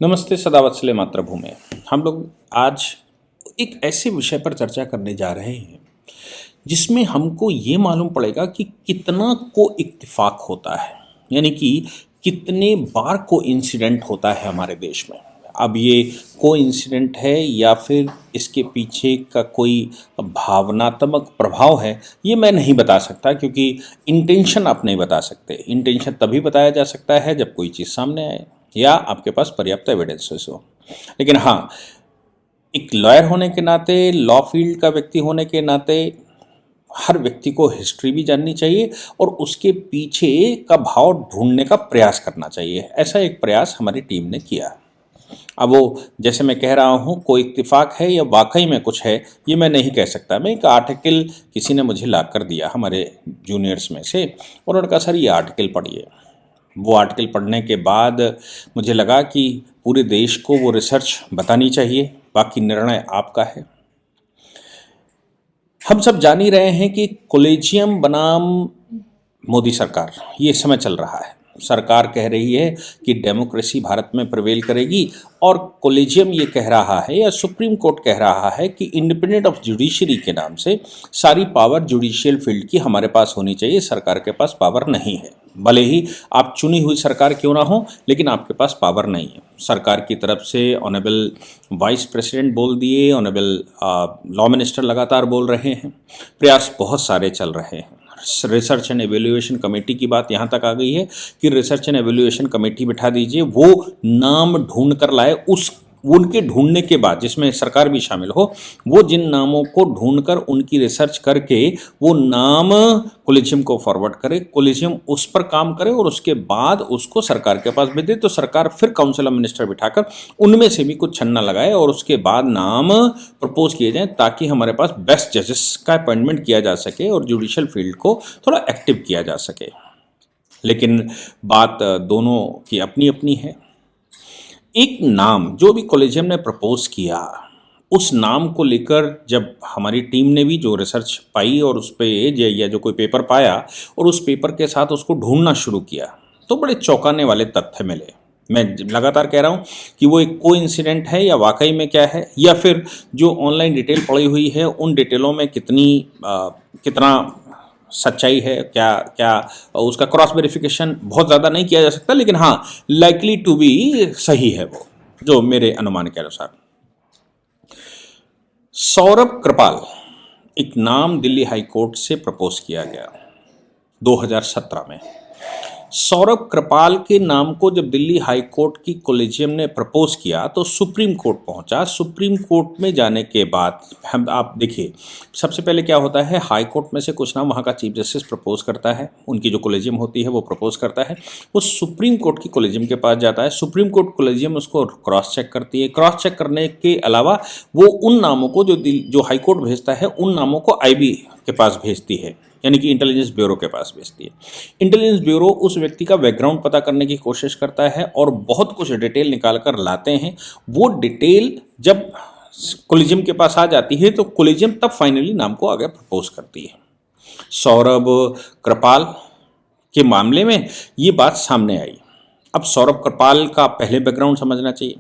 नमस्ते सदावत्सले मातृभूमि। हम लोग आज एक ऐसे विषय पर चर्चा करने जा रहे हैं जिसमें हमको ये मालूम पड़ेगा कि कितना को इत्तेफाक होता है, यानी कि कितने बार को इंसिडेंट होता है हमारे देश में। अब ये को इंसिडेंट है या फिर इसके पीछे का कोई भावनात्मक प्रभाव है, ये मैं नहीं बता सकता, क्योंकि इंटेंशन आप नहीं बता सकते। इंटेंशन तभी बताया जा सकता है जब कोई चीज़ सामने आए या आपके पास पर्याप्त एविडेंसेस हो। लेकिन हाँ, एक लॉयर होने के नाते, लॉ फील्ड का व्यक्ति होने के नाते हर व्यक्ति को हिस्ट्री भी जाननी चाहिए और उसके पीछे का भाव ढूंढने का प्रयास करना चाहिए। ऐसा एक प्रयास हमारी टीम ने किया। अब वो जैसे मैं कह रहा हूँ कोई इत्तेफाक है या वाकई में कुछ है, ये मैं नहीं कह सकता। मैं एक आर्टिकल किसी ने मुझे ला कर दिया हमारे जूनियर्स में से, और उन्होंने कहा सर ये आर्टिकल पढ़िए। वो आर्टिकल पढ़ने के बाद मुझे लगा कि पूरे देश को वो रिसर्च बतानी चाहिए, बाकी निर्णय आपका है। हम सब जान ही रहे हैं कि कॉलेजियम बनाम मोदी सरकार ये समय चल रहा है। सरकार कह रही है कि डेमोक्रेसी भारत में प्रिवेल करेगी, और कॉलेजियम ये कह रहा है या सुप्रीम कोर्ट कह रहा है कि इंडिपेंडेंट ऑफ जुडिशरी के नाम से सारी पावर जुडिशियल फील्ड की हमारे पास होनी चाहिए, सरकार के पास पावर नहीं है। भले ही आप चुनी हुई सरकार क्यों ना हो, लेकिन आपके पास पावर नहीं है। सरकार की तरफ से ऑनरेबल वाइस प्रेसिडेंट बोल दिए, ऑनरेबल लॉ मिनिस्टर लगातार बोल रहे हैं, प्रयास बहुत सारे चल रहे हैं। रिसर्च एंड एवेल्यूएशन कमेटी की बात यहाँ तक आ गई है कि रिसर्च एंड एवेल्यूएशन कमेटी बिठा दीजिए, वो नाम ढूंढ कर लाए। उनके ढूंढने के बाद, जिसमें सरकार भी शामिल हो, वो जिन नामों को ढूंढकर उनकी रिसर्च करके वो नाम कॉलेजियम को फॉरवर्ड करे, कॉलेजियम उस पर काम करे और उसके बाद उसको सरकार के पास भेज दे, तो सरकार फिर काउंसिल ऑफ मिनिस्टर बिठाकर उनमें से भी कुछ छन्ना लगाए और उसके बाद नाम प्रपोज किए जाएं, ताकि हमारे पास बेस्ट जजेस का अपॉइंटमेंट किया जा सके और जुडिशियल फील्ड को थोड़ा एक्टिव किया जा सके। लेकिन बात दोनों की अपनी अपनी है। एक नाम जो भी कॉलेजियम ने प्रपोज किया, उस नाम को लेकर जब हमारी टीम ने भी जो रिसर्च पाई और उस पर या जो कोई पेपर पाया और उस पेपर के साथ उसको ढूंढना शुरू किया, तो बड़े चौंकाने वाले तथ्य मिले। मैं लगातार कह रहा हूँ कि वो एक कोइंसिडेंट है या वाकई में क्या है, या फिर जो ऑनलाइन डिटेल पड़ी हुई है उन डिटेलों में कितना सच्चाई है, क्या क्या उसका क्रॉस वेरिफिकेशन बहुत ज़्यादा नहीं किया जा सकता, लेकिन हाँ लाइकली टू बी सही है वो, जो मेरे अनुमान के अनुसार। सौरभ कृपाल एक नाम दिल्ली हाई कोर्ट से प्रपोज किया गया 2017 में। सौरभ कृपाल के नाम को जब दिल्ली हाई कोर्ट की कॉलेजियम ने प्रपोज किया तो सुप्रीम कोर्ट पहुंचा। सुप्रीम कोर्ट में जाने के बाद आप देखिए, सबसे पहले क्या होता है, हाई कोर्ट में से कुछ नाम वहां का चीफ जस्टिस प्रपोज करता है, उनकी जो कॉलेजियम होती है वो प्रपोज करता है, वो सुप्रीम कोर्ट की कॉलेजियम के पास जाता है। सुप्रीम कोर्ट कॉलेजियम उसको क्रॉस चेक करती है। क्रॉस चेक करने के अलावा वो उन नामों को जो हाई कोर्ट भेजता है, उन नामों को आईबी के पास भेजती है, यानी कि इंटेलिजेंस ब्यूरो के पास भेजती है। इंटेलिजेंस ब्यूरो उस व्यक्ति का बैकग्राउंड पता करने की कोशिश करता है और बहुत कुछ डिटेल निकाल कर लाते हैं। वो डिटेल जब कॉलेजियम के पास आ जाती है तो कॉलेजियम तब फाइनली नाम को आगे प्रपोज करती है। सौरभ कृपाल के मामले में ये बात सामने आई। अब सौरभ कृपाल का पहले बैकग्राउंड समझना चाहिए।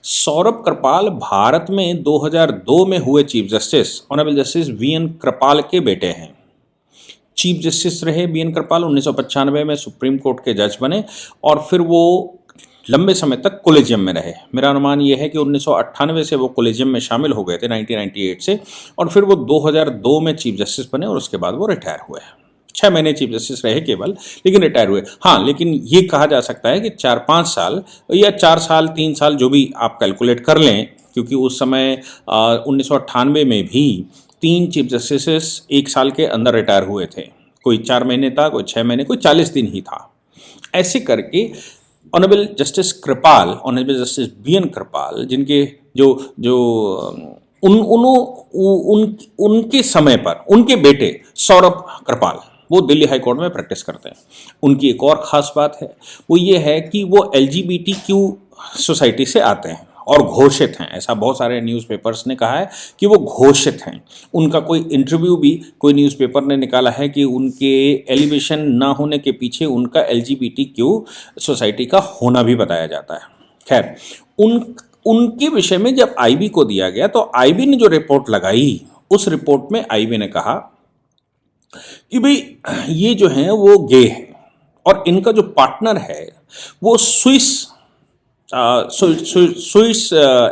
सौरभ कृपाल भारत में 2002 में हुए chief justice honourable justice VN Kripal के बेटे हैं। चीफ जस्टिस रहे वीएन कृपाल, 1995 में सुप्रीम कोर्ट के जज बने और फिर वो लंबे समय तक कॉलेजियम में रहे। मेरा अनुमान ये है कि 1998 से वो कॉलेजियम में शामिल हो गए थे, 1998 से, और फिर वो 2002 में चीफ जस्टिस बने और उसके बाद वो रिटायर हुए। 6 महीने चीफ जस्टिस रहे केवल, लेकिन रिटायर हुए। हाँ, लेकिन ये कहा जा सकता है कि 4-5 साल या 4 साल 3 साल जो भी आप कैलकुलेट कर लें, क्योंकि उस समय 1998 में भी 3 चीफ जस्टिस 1 साल के अंदर रिटायर हुए थे। कोई 4 महीने था, कोई 6 महीने, कोई 40 दिन ही था। ऐसे करके ऑनरेबल जस्टिस कृपाल, ऑनरेबल जस्टिस वीएन कृपाल, जिनके उनके समय पर उनके बेटे सौरभ कृपाल वो दिल्ली हाई कोर्ट में प्रैक्टिस करते हैं। उनकी एक और ख़ास बात है, वो ये है कि वो LGBTQ सोसाइटी से आते हैं और घोषित हैं। ऐसा बहुत सारे न्यूज़पेपर्स ने कहा है कि वो घोषित हैं। उनका कोई इंटरव्यू भी कोई न्यूज़पेपर ने निकाला है कि उनके एलिवेशन ना होने के पीछे उनका LGBTQ सोसाइटी का होना भी बताया जाता है। खैर, उनके विषय में जब आईबी को दिया गया तो आईबी ने जो रिपोर्ट लगाई, उस रिपोर्ट में आईबी ने कहा कि भाई ये जो हैं वो गे हैं और इनका जो पार्टनर है वो स्विस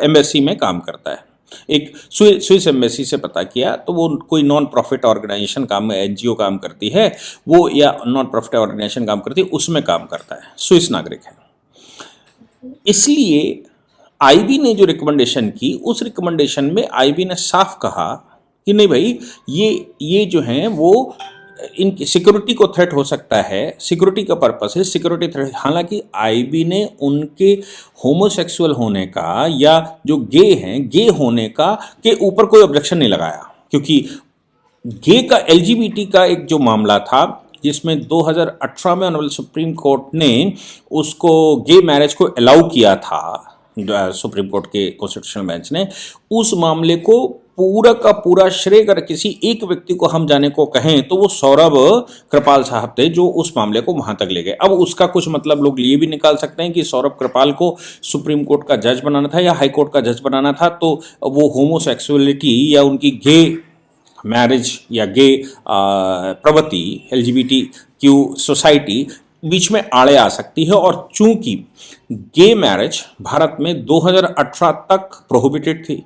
एम्बेसी में काम करता है। एक स्विस एम्बेसी से पता किया तो वो कोई नॉन प्रॉफिट ऑर्गेनाइजेशन काम, एनजीओ काम करती है वो, या नॉन प्रॉफिट ऑर्गेनाइजेशन काम करती है, उसमें काम करता है, स्विस नागरिक है। इसलिए आईबी ने जो रिकमेंडेशन की, उस रिकमेंडेशन में आईबी ने साफ कहा कि नहीं भाई, ये जो हैं वो इनकी सिक्योरिटी को थ्रेट हो सकता है, सिक्योरिटी का पर्पस है, सिक्योरिटी थ्रेट। हालांकि आईबी ने उनके होमोसेक्सुअल होने का या जो गे हैं, गे होने का के ऊपर कोई ऑब्जेक्शन नहीं लगाया, क्योंकि गे का एलजीबीटी का एक जो मामला था जिसमें 2018 में ऑनरेबल सुप्रीम कोर्ट ने उसको गे मैरिज को अलाउ किया था, सुप्रीम कोर्ट के कॉन्स्टिट्यूशनल बेंच ने, उस मामले को पूरा का पूरा श्रेय अगर किसी एक व्यक्ति को हम जाने को कहें तो वो सौरभ कृपाल साहब थे जो उस मामले को वहां तक ले गए। अब उसका कुछ मतलब लोग ये भी निकाल सकते हैं कि सौरभ कृपाल को सुप्रीम कोर्ट का जज बनाना था या हाई कोर्ट का जज बनाना था, तो वो होमोसेक्सुअलिटी या उनकी गे मैरिज या गे प्रवृत्ति, एलजीबीटी क्यू सोसाइटी बीच में आड़े आ सकती है। और चूंकि गे मैरिज भारत में 2018 तक प्रोहिबिटेड थी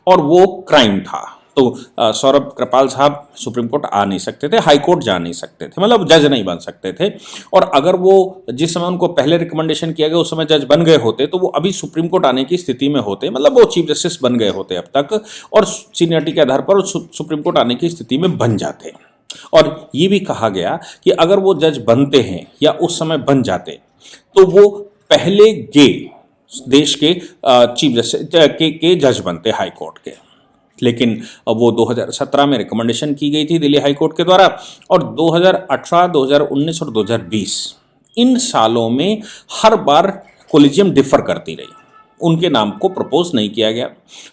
और वो क्राइम था, तो सौरभ कृपाल साहब सुप्रीम कोर्ट आ नहीं सकते थे, हाई कोर्ट जा नहीं सकते थे, मतलब जज नहीं बन सकते थे। और अगर वो जिस समय उनको पहले रिकमेंडेशन किया गया उस समय जज बन गए होते तो वो अभी सुप्रीम कोर्ट आने की स्थिति में होते, मतलब वो चीफ जस्टिस बन गए होते अब तक, और सीनियरिटी के आधार पर सुप्रीम कोर्ट आने की स्थिति में बन जाते। और ये भी कहा गया कि अगर वो जज बनते हैं या उस समय बन जाते तो वो पहले गे देश के चीफ जस्टिस के जज बनते हाई कोर्ट के। लेकिन अब वो 2017 में रिकमेंडेशन की गई थी दिल्ली हाई कोर्ट के द्वारा, और 2018, 2019 और 2020 इन सालों में हर बार कोलिजियम डिफर करती रही, उनके नाम को प्रपोज नहीं किया गया।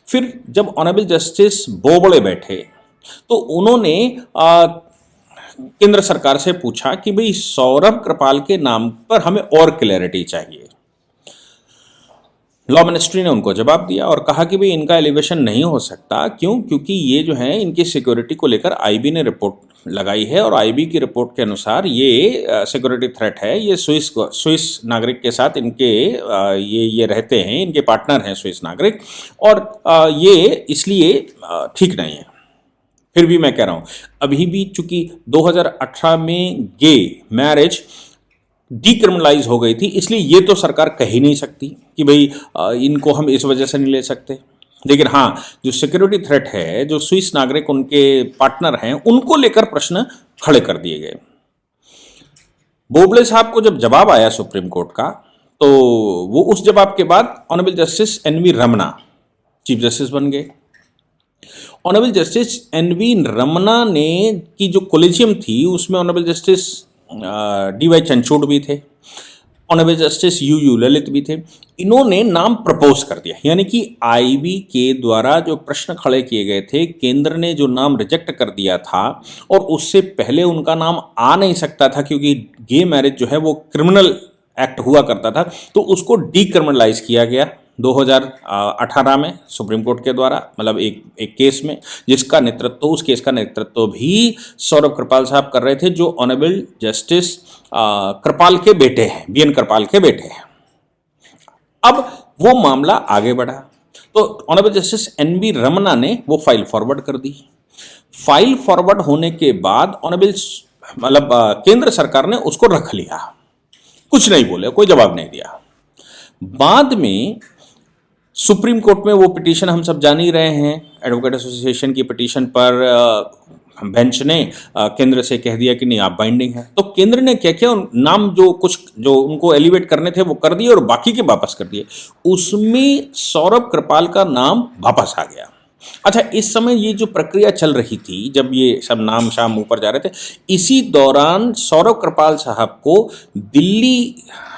फिर जब ऑनरेबल जस्टिस बोबड़े बैठे तो उन्होंने केंद्र सरकार से पूछा कि भाई सौरभ कृपाल के नाम पर हमें और क्लैरिटी चाहिए। लॉ मिनिस्ट्री ने उनको जवाब दिया और कहा कि भाई इनका एलिवेशन नहीं हो सकता, क्यों? क्योंकि ये जो है इनकी सिक्योरिटी को लेकर आईबी ने रिपोर्ट लगाई है और आईबी की रिपोर्ट के अनुसार ये सिक्योरिटी थ्रेट है, ये स्विस नागरिक के साथ इनके ये रहते हैं, इनके पार्टनर हैं स्विस नागरिक, और ये इसलिए ठीक नहीं है। फिर भी मैं कह रहा हूँ, अभी भी चूंकि 2018 में गे मैरिज डीक्रिमिनलाइज हो गई थी, इसलिए ये तो सरकार कह ही नहीं सकती कि भाई इनको हम इस वजह से नहीं ले सकते। लेकिन हाँ, जो सिक्योरिटी थ्रेट है, जो स्विस नागरिक उनके पार्टनर हैं, उनको लेकर प्रश्न खड़े कर दिए गए। बोबड़े साहब को जब जवाब आया सुप्रीम कोर्ट का, तो वो उस जवाब के बाद honourable justice NV Ramana chief justice बन गए। ऑनरेबल जस्टिस एनवी रमना ने की जो कोलिजियम थी उसमें ऑनरेबल जस्टिस डीवाई चंद्रचूड़ भी थे, ऑनरेबल जस्टिस यू ललित भी थे। इन्होंने नाम प्रपोज कर दिया, यानी कि आईबी के द्वारा जो प्रश्न खड़े किए गए थे, केंद्र ने जो नाम रिजेक्ट कर दिया था, और उससे पहले उनका नाम आ नहीं सकता था क्योंकि गे मैरिज जो है वो क्रिमिनल एक्ट हुआ करता था, तो उसको डीक्रिमिनलाइज किया गया 2018 में सुप्रीम कोर्ट के द्वारा, मतलब एक केस में जिसका नेतृत्व, उस केस का नेतृत्व भी सौरभ कृपाल साहब कर रहे थे, जो ऑनरेबल जस्टिस कृपाल के बेटे हैं, बीएन कृपाल के बेटे हैं। अब वो मामला आगे बढ़ा तो ऑनरेबल जस्टिस एनवी रमना ने वो फाइल फॉरवर्ड कर दी। फाइल फॉरवर्ड होने के बाद ऑनरेबल मतलब केंद्र सरकार ने उसको रख लिया, कुछ नहीं बोले, कोई जवाब नहीं दिया। बाद में सुप्रीम कोर्ट में वो पिटीशन हम सब जान ही रहे हैं, एडवोकेट एसोसिएशन की पिटीशन पर बेंच ने केंद्र से कह दिया कि नहीं, आप बाइंडिंग है। तो केंद्र ने क्या किया, नाम जो कुछ जो उनको एलिवेट करने थे वो कर दिए और बाकी के वापस कर दिए। उसमें सौरभ कृपाल का नाम वापस आ गया। अच्छा, इस समय ये जो प्रक्रिया चल रही थी, जब ये सब नाम शाम ऊपर जा रहे थे, इसी दौरान सौरभ कृपाल साहब को दिल्ली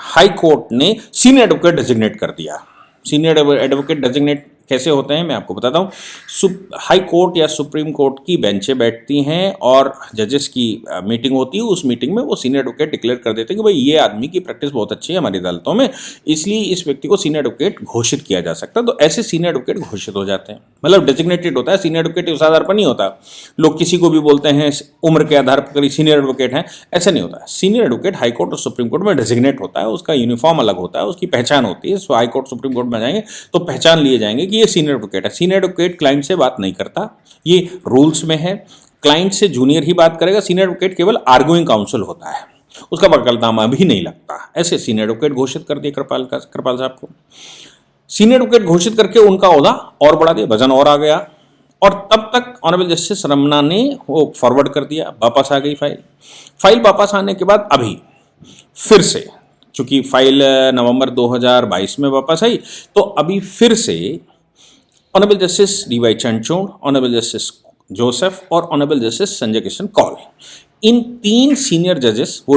हाई कोर्ट ने सीनियर एडवोकेट डेजिग्नेट कर दिया। सीनियर एडवोकेट डेजिग्नेट कैसे होते हैं मैं आपको बताता हूँ। हाई कोर्ट या सुप्रीम कोर्ट की बेंचें बैठती हैं और जजेस की मीटिंग होती है। उस मीटिंग में वो सीनियर एडवोकेट डिक्लेयर कर देते हैं कि भाई ये आदमी की प्रैक्टिस बहुत अच्छी है हमारी अदालतों में, इसलिए इस व्यक्ति को सीनियर एडवोकेट घोषित किया जा सकता है। तो ऐसे सीनियर एडवोकेट घोषित हो जाते हैं, मतलब डेजिग्नेटेड होता है। सीनियर एडवोकेट उस आधार पर नहीं होता, लोग किसी को भी बोलते हैं उम्र के आधार पर सीनियर एडवोकेट हैं, ऐसा नहीं होता। सीनियर एडवोकेट हाई कोर्ट और सुप्रीम कोर्ट में डेजिग्नेट होता है, उसका यूनिफॉर्म अलग होता है, उसकी पहचान होती है। हाई कोर्ट सुप्रीम कोर्ट में जाएंगे तो पहचान लिए जाएंगे कि ये सीनियर एडवोकेट है। सीनियर एडवोकेट क्लाइंट से बात नहीं करता, ये रूल्स में है। क्लाइंट से जूनियर ही बात करेगा। सीनियर एडवोकेट केवल आर्गुइंग काउंसिल होता है, उसका वकालतनामा भी नहीं लगता। ऐसे सीनियर एडवोकेट घोषित कर दिए कृपाल साहब को। सीनियर एडवोकेट घोषित करके उनका ओहदा और बढ़ा दिया, वजन और आ गया। और तब तक ऑनरेबल जस्टिस रमना ने वो फॉरवर्ड कर दिया, वापस आ गई फाइल वापस आने के बाद अभी फिर से, चूंकि फाइल नवंबर 2022 में वापस आई, तो अभी फिर से honourable justice DY Chandrachud, honourable justice Joseph और ऑनरेबल जस्टिस संजय किशन कौल, इन 3 सीनियर जजेस वो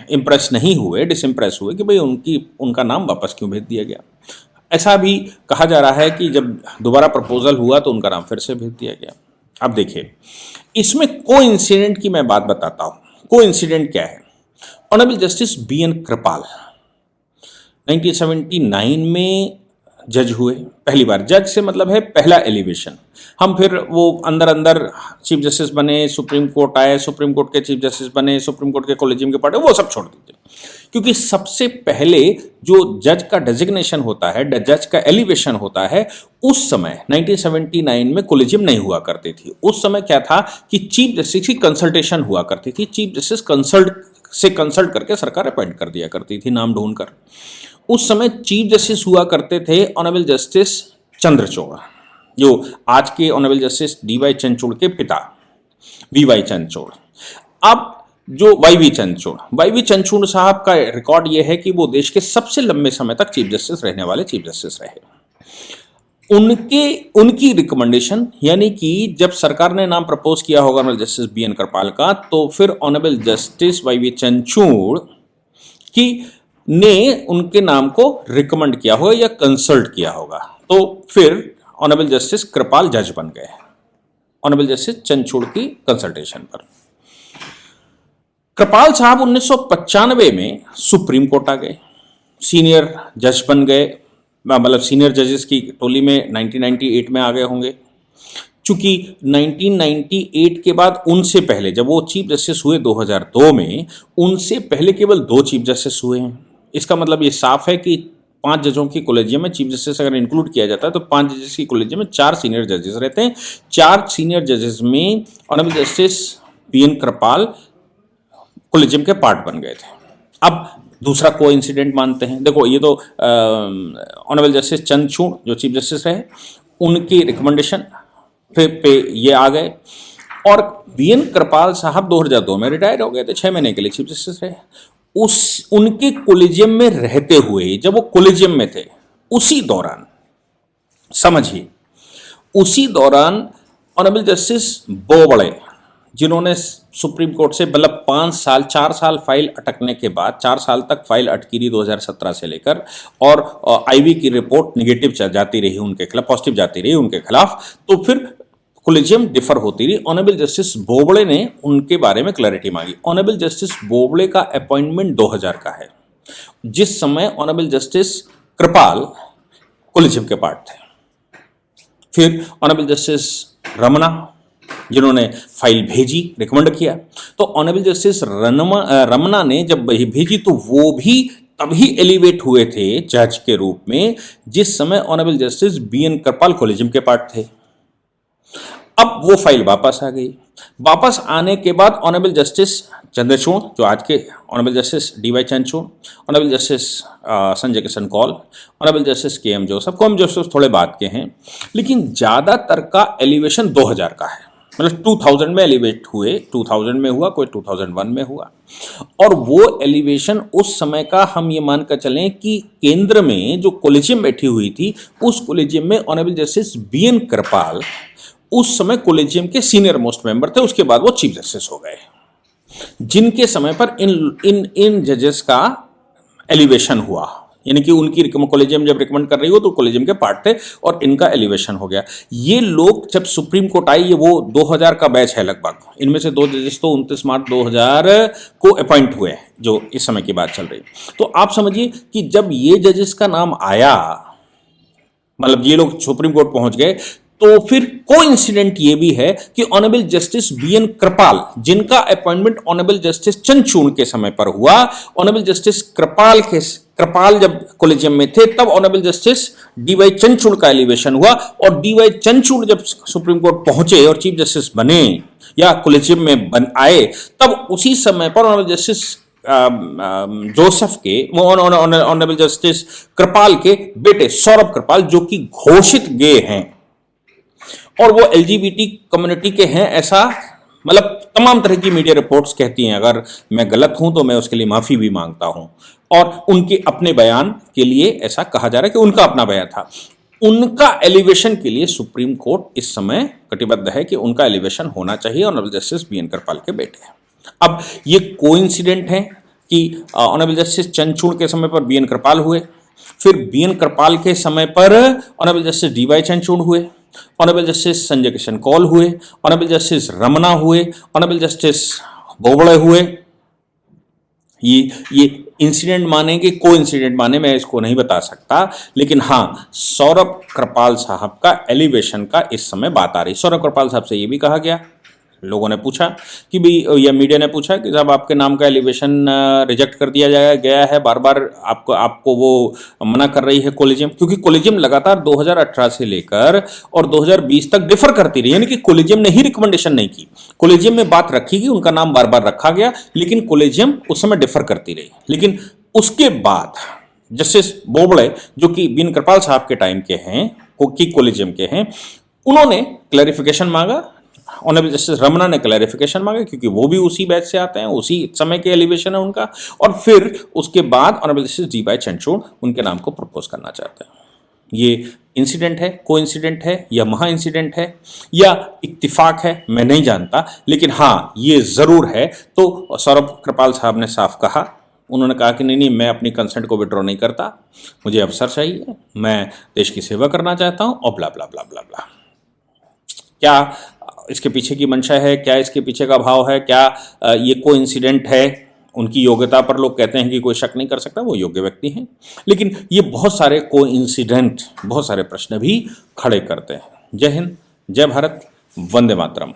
इम्प्रेस नहीं हुए, डिसइम्प्रेस हुए कि भाई उनका नाम वापस क्यों भेज दिया गया। ऐसा भी कहा जा रहा है कि जब दोबारा प्रपोजल हुआ तो उनका नाम फिर से भेज दिया गया। अब देखिए, इसमें कोइंसिडेंट की मैं बात बताता हूं। कोइंसिडेंट क्या है? ऑनरेबल जस्टिस BN कृपाल 1979 में जज हुए, पहली बार। जज से मतलब है पहला एलिवेशन। हम फिर वो अंदर चीफ जस्टिस बने, सुप्रीम कोर्ट आए, सुप्रीम कोर्ट के चीफ जस्टिस बने, सुप्रीम कोर्ट के कॉलेजियम के पार्ट, वो सब छोड़ दीजिए, क्योंकि सबसे पहले जो जज का डेजिग्नेशन होता है, जज का एलिवेशन होता है, उस समय 1979 में कॉलेजियम नहीं हुआ करती थी। उस समय क्या था कि चीफ जस्टिस की कंसल्टेशन हुआ करती थी। चीफ जस्टिस कंसल्ट करके सरकार अपॉइंट कर दिया करती थी नाम ढूंढकर। उस समय चीफ जस्टिस हुआ करते थे ऑनरेबल जस्टिस चंद्रचूड़, जो आज के ऑनरेबल जस्टिस DY चंद्रचूड़ के पिता VY चंद्रचूड़। अब जो YV चंद्रचूड़ साहब का रिकॉर्ड यह है कि वो देश के सबसे लंबे समय तक चीफ जस्टिस रहने वाले चीफ जस्टिस रहे। उनकी रिकमेंडेशन, यानी कि जब सरकार ने नाम प्रपोज किया होगा ऑनरेबल जस्टिस BN कृपाल का, तो फिर ऑनरेबल जस्टिस YV चंद्रचूड़ की ने उनके नाम को रिकमेंड किया होगा या कंसल्ट किया होगा, तो फिर ऑनरेबल जस्टिस कृपाल जज बन गए ऑनरेबल जस्टिस चंद्रचूड़ की कंसल्टेशन पर। कृपाल साहब 1995 में सुप्रीम कोर्ट आ गए, सीनियर जज बन गए, मतलब सीनियर जजेस की टोली में 1998 में आ गए होंगे। चूंकि 1998 के बाद उनसे पहले जब वो चीफ जस्टिस हुए 2002 में, उनसे पहले केवल 2 चीफ जस्टिस हुए हैं। इसका मतलब ये साफ है कि 5 जजों की कॉलेजियम में चीफ जस्टिस अगर इंक्लूड किया जाता है तो 5 जजेस की कॉलेजियम में 4 सीनियर जजेस रहते हैं। 4 सीनियर जजेस में ऑनरेबल जस्टिस BN कृपाल कॉलेजियम के पार्ट बन गए थे। अब दूसरा कोइंसिडेंट मानते हैं, देखो ये तो ऑनरेबल जस्टिस चंद्रचूड़ जो चीफ जस्टिस रहे, उनकी रिकमेंडेशन पे ये आ गए, और BN कृपाल साहब 2002 में रिटायर हो गए थे, 6 महीने के लिए चीफ जस्टिस रहे। उनके कॉलेजियम में रहते हुए, जब वो कॉलेजियम में थे, उसी दौरान, समझिए, उसी दौरान ऑनरेबल जस्टिस बोबड़े, जिन्होंने सुप्रीम कोर्ट से मतलब 4 साल फाइल अटकने के बाद, 4 साल तक फाइल अटकी रही 2017 से लेकर, और IB की रिपोर्ट निगेटिव जाती रही उनके खिलाफ, पॉजिटिव जाती रही उनके खिलाफ, तो फिर कॉलेजियम डिफर होती रही। ऑनरेबल जस्टिस बोबड़े ने उनके बारे में क्लैरिटी मांगी। ऑनरेबल जस्टिस बोबड़े का अपॉइंटमेंट 2000 का है, जिस समय ऑनरेबल जस्टिस कृपाल कॉलेजियम के पार्ट थे। फिर ऑनरेबल जस्टिस रमना, जिन्होंने फाइल भेजी, रिकमेंड किया, तो ऑनरेबल जस्टिस रमना ने जब भेजी तो वो भी तभी एलिवेट हुए थे जज के रूप में जिस समय ऑनरेबल जस्टिस BN कृपाल कॉलेजियम के पार्ट थे। अब वो फाइल वापस आ गई। वापस आने के बाद ऑनरेबल जस्टिस चंद्रचूड़, जो आज के honourable justice DY Chandrachud, honourable justice Sanjay Kishan Kaul, honourable justice KM Joseph थोड़े बाद के हैं, लेकिन ज़्यादातर का एलिवेशन 2000 का है, मतलब 2000 में एलिवेट हुए, 2000 में हुआ, कोई 2001 में हुआ। और वो एलिवेशन उस समय का हम ये मान कर चलें कि केंद्र में जो कॉलेजियम बैठी हुई थी, उस कॉलेजियम में ऑनरेबल जस्टिस BN कृपाल उस समय कॉलेजियम के सीनियर मोस्ट मेंबर थे। उसके बाद वो चीफ जस्टिस हो गए, जिनके समय पर इन जजेस का एलिवेशन हुआ, यानी कि उनकी कॉलेजियम जब रिकमेंड कर रही हो तो कॉलेजियम के पार्ट थे और इनका एलिवेशन हो गया। ये लोग जब सुप्रीम कोर्ट आई, ये वो 2000 का बैच है लगभग, इनमें से 2 जजेस तो 29 मार्च 2000 को अपॉइंट हुए हैं, जो इस समय की बात चल रही। तो आप समझिए कि जब ये जजेस का नाम आया, मतलब ये लोग सुप्रीम कोर्ट पहुंच गए, तो फिर कोइंसिडेंट ये भी है कि ऑनरेबल जस्टिस बीएन कृपाल, जिनका अपॉइंटमेंट ऑनरेबल जस्टिस चंद्रचूड़ के समय पर हुआ, ऑनरेबल जस्टिस कृपाल जब कॉलेजियम में थे तब ऑनरेबल जस्टिस डीवाई चंद्रचूड़ का एलिवेशन हुआ, और डीवाई चंद्रचूड़ जब सुप्रीम कोर्ट पहुंचे और चीफ जस्टिस बने या कॉलेजियम में आए, तब उसी समय पर ऑनरेबल जस्टिस जोसेफ के, ऑनरेबल जस्टिस कृपाल के बेटे सौरभ कृपाल, जो कि घोषित गे हैं और वो एलजीबीटी कम्युनिटी के हैं, ऐसा मतलब तमाम तरह की मीडिया रिपोर्ट्स कहती हैं। अगर मैं गलत हूं तो मैं उसके लिए माफी भी मांगता हूं। और उनके अपने बयान के लिए ऐसा कहा जा रहा है कि उनका अपना बयान था। उनका एलिवेशन के लिए सुप्रीम कोर्ट इस समय कटिबद्ध है कि उनका एलिवेशन होना चाहिए, ऑनरेबल जस्टिस बीएन कृपाल के बेटे हैं। अब ये कोइंसिडेंट है कि ऑनरेबल जस्टिस चंद्रचूड़ के समय पर बीएन कृपाल हुए, फिर बीएन कृपाल के समय पर ऑनरेबल जस्टिस डीवाई चंद्रचूड़ हुए, ऑनरेबल जस्टिस संजय किशन कौल हुए, ऑनरेबल जस्टिस रमना हुए, ऑनरेबल जस्टिस बोबड़े हुए। ये इंसिडेंट माने कि को इंसिडेंट माने, मैं इसको नहीं बता सकता, लेकिन हाँ, सौरभ कृपाल साहब का एलिवेशन का इस समय बात आ रही। सौरभ कृपाल साहब से ये भी कहा गया, लोगों ने पूछा कि भी, या मीडिया ने पूछा कि साहब आपके नाम का एलिवेशन रिजेक्ट कर दिया गया है, बार बार आपको वो मना कर रही है कॉलेजियम, क्योंकि कॉलेजियम लगातार 2018 से लेकर और 2020 तक डिफर करती रही, यानी कि कॉलेजियम ने ही रिकमेंडेशन नहीं की। कॉलेजियम में बात रखी गई, उनका नाम बार बार रखा गया, लेकिन कॉलेजियम उस समय डिफर करती रही। लेकिन उसके बाद जस्टिस बोबड़े, जो कि बीएन कृपाल साहब के टाइम के हैं, की कॉलेजियम के हैं, उन्होंने क्लैरिफिकेशन मांगा। ऑनरेबल जस्टिस रमना ने क्लैरिफिकेशन मांगा, क्योंकि वो भी उसी बैच से आते हैं, उसी समय के एलिवेशन है उनका। और फिर उसके बाद ऑनरेबल जस्टिस डीवाई चंद्रचूड़ उनके नाम को प्रपोज करना चाहते हैं। ये इंसिडेंट है, कोइंसिडेंट है, या महा इंसिडेंट है, या इत्तिफाक है, मैं नहीं जानता, लेकिन हाँ, ये जरूर है। तो सौरभ कृपाल साहब ने साफ कहा, उन्होंने कहा कि नहीं, मैं अपनी कंसेंट को विड्रॉ नहीं करता, मुझे अवसर चाहिए, मैं देश की सेवा करना चाहता हूं, और ब्ला ब्ला ब्ला ब्ला ब्ला। क्या इसके पीछे की मंशा है, क्या इसके पीछे का भाव है, क्या ये कोइंसिडेंट है? उनकी योग्यता पर लोग कहते हैं कि कोई शक नहीं कर सकता, वो योग्य व्यक्ति हैं, लेकिन ये बहुत सारे कोइंसिडेंट, बहुत सारे प्रश्न भी खड़े करते हैं। जय हिंद, जय भारत, वंदे मातरम।